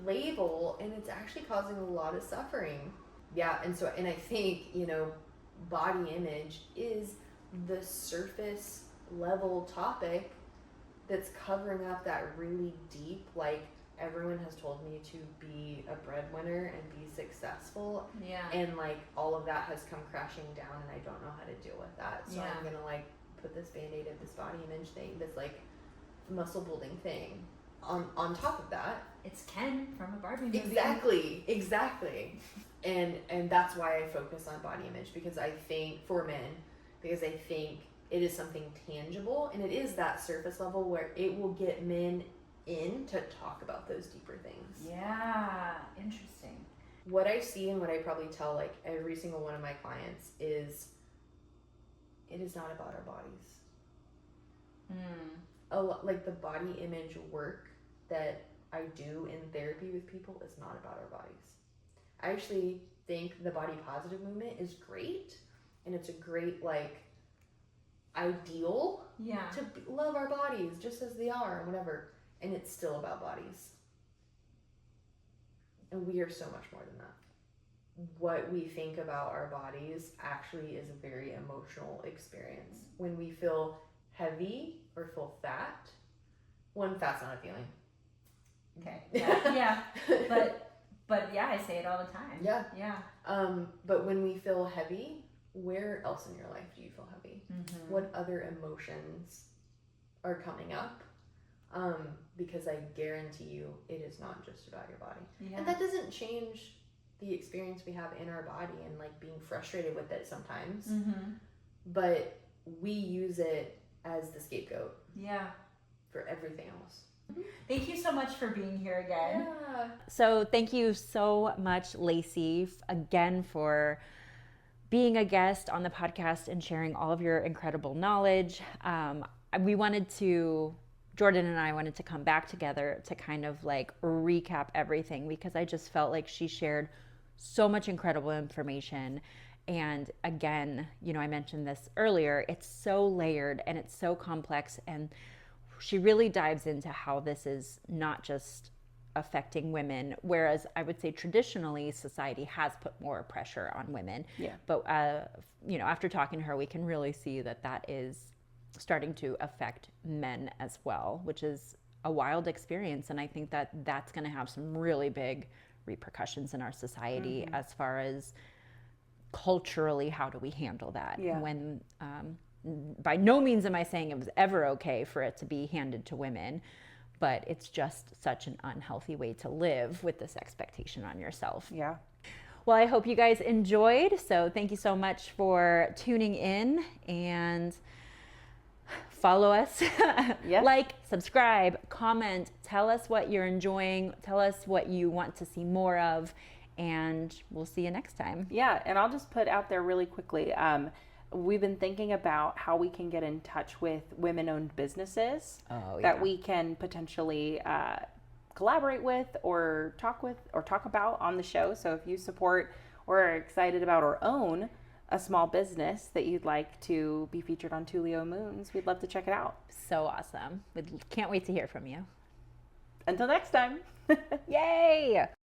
label, and it's actually causing a lot of suffering. Yeah, and I think, you know, body image is the surface level topic that's covering up that really deep, like, everyone has told me to be a breadwinner and be successful. Yeah. And like all of that has come crashing down, and I don't know how to deal with that. So I'm gonna like put this band-aid of this body image thing, this like muscle building thing on top of that. It's Ken from a Barbie movie. Exactly. And that's why I focus on body image, because I think for men, because I think it is something tangible, and it is that surface level where it will get men in to talk about those deeper things. Yeah, interesting. What I see and what I probably tell like every single one of my clients is, it is not about our bodies. Like the body image work that I do in therapy with people is not about our bodies. I actually think the body positive movement is great, and it's a great like ideal to love our bodies just as they are, and whatever. And it's still about bodies. And we are so much more than that. What we think about our bodies actually is a very emotional experience. When we feel heavy or feel fat, fat's not a feeling. Okay. Yeah. But yeah, I say it all the time. Yeah. But when we feel heavy, where else in your life do you feel heavy? Mm-hmm. What other emotions are coming up? Because I guarantee you it is not just about your body. Yeah. And that doesn't change the experience we have in our body and like being frustrated with it sometimes. Mm-hmm. But we use it as the scapegoat. Yeah. For everything else. Thank you so much for being here again. Yeah. So thank you so much, Laci, again for being a guest on the podcast and sharing all of your incredible knowledge. Jordan and I wanted to come back together to kind of like recap everything, because I just felt like she shared so much incredible information. And again, you know, I mentioned this earlier, it's so layered and it's so complex, and she really dives into how this is not just affecting women, whereas I would say traditionally society has put more pressure on women. Yeah. But you know, after talking to her, we can really see that that is starting to affect men as well, which is a wild experience. And I think that that's going to have some really big repercussions in our society as far as culturally, how do we handle that? When by no means am I saying it was ever okay for it to be handed to women, but it's just such an unhealthy way to live with this expectation on yourself. Yeah. Well, I hope you guys enjoyed. So thank you so much for tuning in, and follow us, like, subscribe, comment, tell us what you're enjoying, tell us what you want to see more of, and we'll see you next time. Yeah, and I'll just put out there really quickly, we've been thinking about how we can get in touch with women-owned businesses that we can potentially collaborate with or talk about on the show. So if you support or are excited about or own a small business that you'd like to be featured on Tulio Moons, we'd love to check it out. So awesome. Can't wait to hear from you. Until next time. Yay!